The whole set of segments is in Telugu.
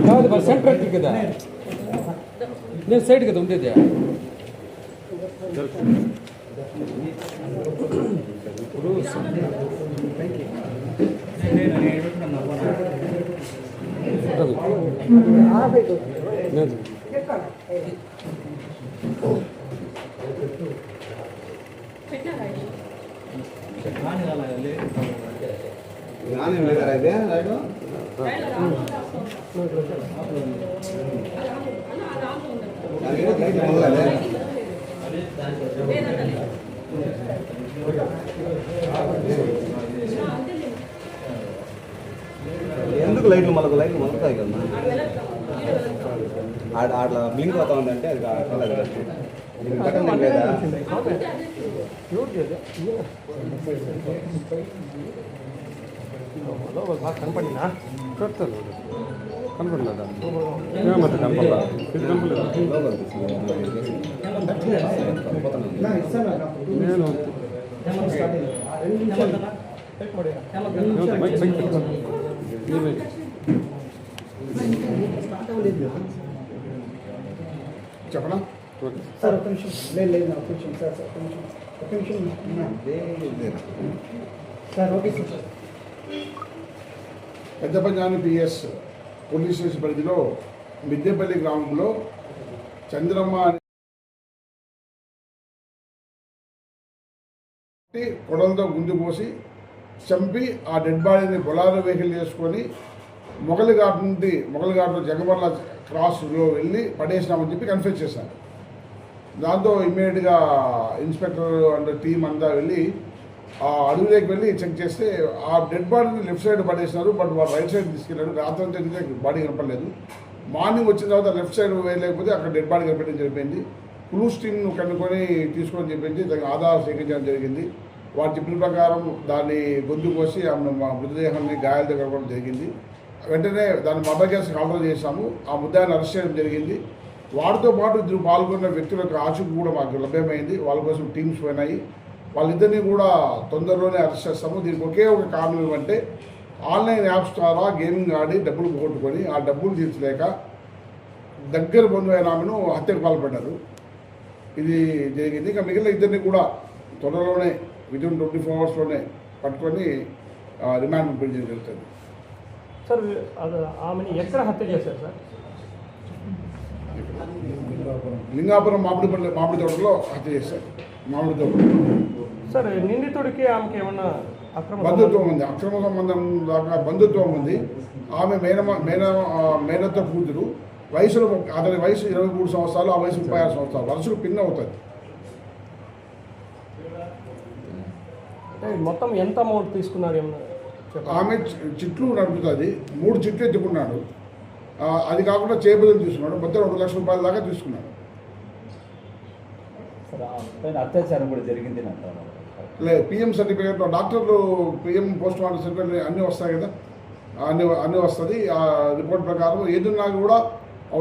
కాదు మరి సెంటర్ కదా నేను సైడ్ కదా ఉండేది ఇప్పుడు ఎందుకు లైట్లు మలుగుతాయి కదా అట్లా బ్లింక్ అవుతా ఉందంటే అది లేదా కనపడినా కనపడలేదా ఏమంత కనపడలా నేను చెప్పనా సార్ ఒక నిమిషం లేదు ఒక నిమిషం సార్ ఒక నిమిషం sir okay sir Peddapanjani PS police station పరిధిలో మిద్దెపల్లి గ్రామంలో చంద్రమ్మ కొడలతో గుంజు పోసి చంపి ఆ డెడ్ బాడీని బొలారో వెహికల్ చేసుకొని మొగలిఘాట్లో జగమల్ల క్రాస్లో వెళ్ళి పడేసినామని చెప్పి కన్ఫ్యూజ్ చేశారు. దాంతో ఇమ్మీడియట్గా ఇన్స్పెక్టర్ అండ్ టీం అంతా వెళ్ళి ఆ అడవిలోకి వెళ్ళి చెక్ చేస్తే ఆ డెడ్ బాడీని లెఫ్ట్ సైడ్ పడేసినారు. బట్ వాళ్ళు రైట్ సైడ్ తీసుకెళ్ళారు. రాత్రి అంతా బాడీ కనపడలేదు. మార్నింగ్ వచ్చిన తర్వాత లెఫ్ట్ సైడ్ వేయలేకపోతే అక్కడ డెడ్ బాడీ కనిపెట్టడం జరిపింది. క్లూస్ టీమ్ను కనుక్కొని తీసుకోవడం చెప్పింది. దానికి ఆధారం సేకరించడం జరిగింది. వారి చెప్పిన ప్రకారం దాన్ని గొంతు కోసి మా మృతదేహాన్ని గాయాలతో కలపడం జరిగింది. వెంటనే దాన్ని మర్డర్ కేసు కాల్వర్ చేశాము. ఆ ముద్దాయిని అరెస్ట్ చేయడం జరిగింది. వారితో పాటు ఇద్దరు పాల్గొన్న వ్యక్తుల యొక్క ఆచూకీ కూడా మాకు లభ్యమైంది. వాళ్ళ కోసం టీమ్స్ పోయినాయి. వాళ్ళిద్దరినీ కూడా తొందరలోనే అరెస్ట్ చేస్తాము. దీనికి ఒకే ఒక కారణం ఏమంటే ఆన్లైన్ యాప్స్ ద్వారా గేమింగ్ ఆడి డబ్బులు పోగొట్టుకొని ఆ డబ్బులు తీర్చలేక దగ్గర బంధువైన ఆమెను హత్యకు పాల్పడ్డారు. ఇది జరిగింది. ఇంకా మిగిలిన ఇద్దరిని కూడా త్వరలోనే వితిన్ 24 అవర్స్లోనే పట్టుకొని రిమాండ్ పంపించడం జరుగుతుంది. సార్ ఆమెను ఎక్కడ హత్య చేశారు సార్? లింగాపురం మామిడి తోటలో హత్య చేశారు. మామిడి తోట సార్ నిందితుడికి ఆమెకి ఏమన్నా బంధుత్వం ఉంది. అక్రమ సంబంధం దాకా బంధుత్వం ఉంది. ఆమె మేనత్త కూతురు. వయసులో అతని వయసు 23 సంవత్సరాలు, ఆ వయసు 36 సంవత్సరాలు. వరుసకు పిన్ అవుతుంది. మొత్తం ఎంత అమౌంట్ తీసుకున్నారు ఏమన్నా? ఆమె చిట్లు నడుపుతుంది. 3 చిట్లు ఎత్తుకున్నాడు. అది కాకుండా చేబదులు తీసుకున్నాడు. మొత్తం 2 లక్షల రూపాయల దాకా తీసుకున్నాడు. అత్యాచారం కూడా జరిగింది లేదు. పిఎం సర్టిఫికేట్లో డాక్టర్లు పిఎం పోస్ట్ మార్టం సర్టిఫికేట్ అన్నీ వస్తాయి కదా, అన్నీ వస్తుంది. ఆ రిపోర్ట్ ప్రకారం ఏదున్నా కూడా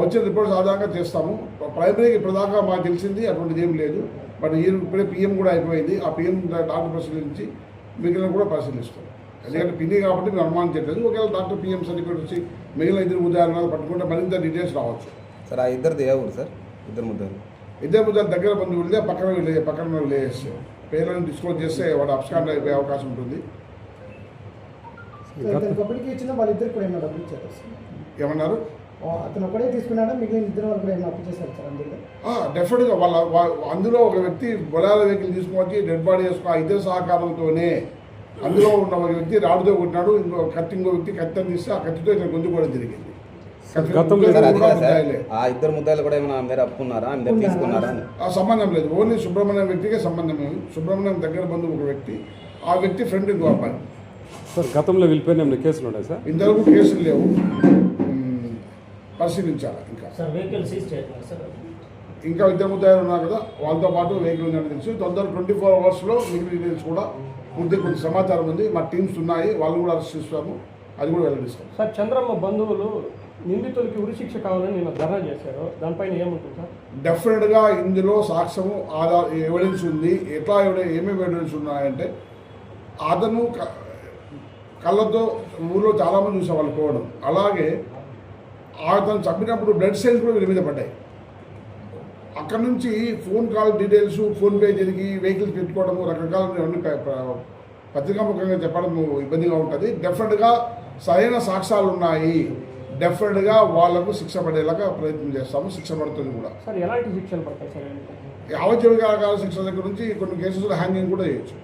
వచ్చిన రిపోర్ట్స్ ఆధారంగా చేస్తాము. ప్రైమరీకి ఇప్పటిదాకా మాకు తెలిసింది అటువంటిది ఏం లేదు. బట్ ఇప్పుడే పిఎం కూడా అయిపోయింది. ఆ పిఎం డాక్టర్ పరిశీలించి మిగిలిన కూడా పరిశీలిస్తాం. ఎందుకంటే పిన్ని కాబట్టి మేము అనుమానించట్లేదు. ఒకవేళ డాక్టర్ పిఎం సర్టిఫికేట్ వచ్చి మిగిలిన 2 ముద్దాయిలు పట్టుకుంటే మరింత డీటెయిల్స్ రావచ్చు. సార్ ఆ ఇద్దరిది ఏ ఊరు సార్? ఇద్దరు ముద్దాయిలు దగ్గర బంధువులే పక్కన విలేజెస్. పేర్లను డిస్క్లోజ్ చేస్తే వాడు అబ్స్కాండ్ అయిపోయే అవకాశం ఉంటుంది. ఏమన్నారు? అతను ఒకటే తీసుకున్నాడా? మిగిలిన ఇద్దరు వాళ్ళు కూడా ఏమైనా అప్పు చేశారు సార్? అందులో డెఫినెట్గా అందులో ఒక వ్యక్తి బొలాల వెహికల్ తీసుకుని డెడ్ బాడీ చేసుకుని ఆ ఇద్దరు సహకారంతోనే అందులో ఉన్న ఒక వ్యక్తి రాడుతో కొట్టినాడు. ఇంకో వ్యక్తి కత్తిని తీస్తే ఆ కత్తితో ఇతను గొంతుకోవడం జరిగింది. ఆ ఇద్దరు ముద్దాయిలు కూడా ఏమైనా మీరు అప్పుకున్నారా, తీసుకున్నారా? సంబంధం లేదు. ఓన్లీ సుబ్రహ్మణ్యం వ్యక్తికే సంబంధం లేదు. సుబ్రహ్మణ్యం దగ్గర బంధువు ఒక వ్యక్తి, ఆ వ్యక్తి ఫ్రెండ్ ఇంకో అబ్బాయి. సార్ గతంలో వెళ్ళిపోయిన కేసులు ఉన్నాయి సార్? ఇంతవరకు కేసులు లేవు. పరిశీలించాలి. ఇంకా ఇద్దరు ముద్దాయిలు ఉన్నారు కదా, వాళ్ళతో పాటు వెహికల్ ఉందని తెలుసు. తొందర 24 అవర్స్లో మిగిలిన డీటెయిల్స్ కూడా కొంత సమాచారం ఉంది. మా టీమ్స్ ఉన్నాయి, వాళ్ళు కూడా అరెస్ట్ చేస్తాము. అది కూడా వెల్లడిస్తాం. సార్ చంద్రమ్మ బంధువులు నిందితులకి ఉరిశిక్ష కావాలని నేను ధర్నా చేశారు. దానిపైన ఏముంటుంది సార్? డెఫినెట్గా ఇందులో సాక్ష్యము ఎవిడెన్స్ ఉంది. ఏమేమి ఎవిడెన్స్ ఉన్నాయంటే అతను కళ్ళతో ఊళ్ళో చాలామంది చూసాం వాళ్ళు పోవడం. అలాగే అతను చంపినప్పుడు బ్లడ్ సెల్స్ కూడా వీళ్ళ మీద పడ్డాయి. అక్కడ నుంచి ఫోన్ కాల్ డీటెయిల్స్, ఫోన్పే జరిగి వెహికల్స్ పెట్టుకోవడము, రకరకాల పత్రికాముఖంగా చెప్పడం ఇబ్బందిగా ఉంటుంది. డెఫినెట్గా సరైన సాక్ష్యాలు ఉన్నాయి, డెఫినెట్గా వాళ్లకు శిక్ష పడేలాగా ప్రయత్నం చేస్తాము. శిక్ష పడుతుంది కూడా. సార్ ఎలాంటి శిక్షలు పడతాయి సార్? యావజ్జీవికాల శిక్ష దగ్గర నుంచి కొన్ని కేసులు హ్యాంగింగ్ కూడా చేయొచ్చు.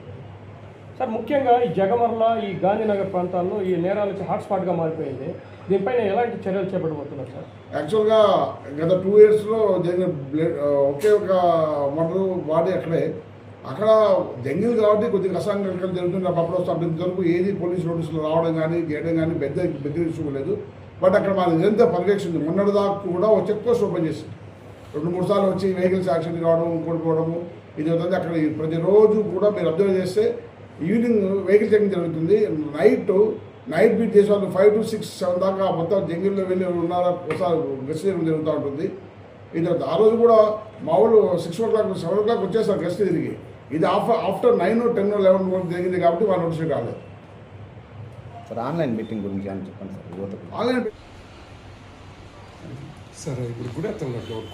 సార్ ముఖ్యంగా ఈ జగమర్ల, ఈ గాంధీనగర్ ప్రాంతాల్లో ఈ నేరాలకి హాట్స్పాట్గా మారిపోయింది. దీనిపైన ఎలాంటి చర్యలు చేపట్టబోతున్నారు సార్? యాక్చువల్గా గత 2 yearsలో జరిగిన ఒకే ఒక మర్డర్ బాడీ అక్కడ జంగిల్ కాబట్టి కొద్దిగా అసంఘటనలు జరుగుతుంది. అప్పుడు ఇంతవరకు ఏది పోలీస్ నోటీసులు రావడం కానీ చేయడం కానీ బెదిరించుకోలేదు. బట్ అక్కడ మన నిరంతర పర్యవేక్షణ మొన్నటిదాకా కూడా ఒక చెక్ పోస్ట్ ఓపెన్ చేసింది. 2-3 సార్లు వచ్చి వెహికల్స్ యాక్సిడెంట్ కావడం, కోల్పోవడము ఇది అవుతుంది. అక్కడ ప్రతిరోజు కూడా మీరు అబ్జర్వ్ చేస్తే ఈవినింగ్ వెహికల్ చెకింగ్ జరుగుతుంది. నైట్ బీట్ చేసే వాళ్ళు 5 to 6, 7 దాకా మొత్తం జంగిల్లో వెళ్ళి ఉన్నారా ఒకసారి గస్తీ జరుగుతూ ఉంటుంది. ఇది ఆ రోజు కూడా మా వాళ్ళు 6 o'clock 7 o'clock వచ్చేసారు గస్తీ తిరిగి. ఇది ఆఫ్టర్ 9, 10, 11 వరకు జరిగింది కాబట్టి వాళ్ళు నోటీస్ కాలేదు. సార్ ఆన్లైన్ మీటింగ్ గురించి అని చెప్పండి సార్. యువతకు ఆన్లైన్ సరే ఇప్పుడు కూడా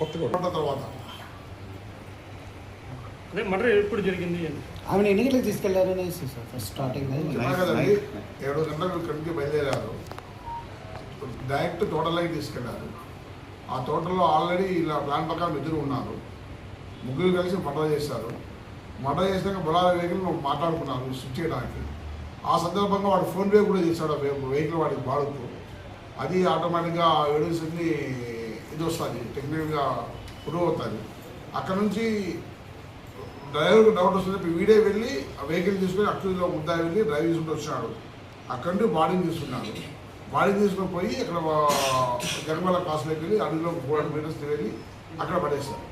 కొత్తగా తర్వాత అదే మర్డర్ ఎప్పుడు జరిగింది అని ఆమెను ఎన్ని గంటలకు తీసుకెళ్లారు అనేసి సార్ ఫస్ట్ స్టార్టింగ్ కదండి 7 గంటలకు ఇక్కడి నుంచి బయలుదేరారు. డైరెక్ట్ తోటలోకి తీసుకెళ్లారు. ఆ తోటలో ఆల్రెడీ ఇలా ప్లాన్ ప్రకారం ఇద్దరు ఉన్నారు. ముగ్గురు కలిసి మర్డర్ చేశారు. మర్డర్ చేసినాక బొలాల వెహికల్ మాట్లాడుకున్నారు స్విచ్ చేయడానికి. ఆ సందర్భంగా వాడు ఫోన్పే కూడా చేశాడు వెహికల్ వాడికి వాడుతూ. అది ఆటోమేటిక్గా ఎవిడెన్స్ అన్ని ఇది వస్తుంది, టెక్నికల్గా ప్రూవ్ అవుతుంది. అక్కడ నుంచి డ్రైవర్కి డౌట్ వస్తుంది. వీడే వెళ్ళి ఆ వెహికల్ తీసుకొని అక్యూజ్లో ముద్దాయి వెళ్ళి డ్రైవ్ చేసుకుంటూ వచ్చినాడు. అక్కడ నుండి బాడీని తీసుకున్నాడు. బాడీని తీసుకొని పోయి అక్కడ జగమల కాసులోకి వెళ్ళి అడవిలో 400 meters వెళ్ళి అక్కడ పడేస్తారు.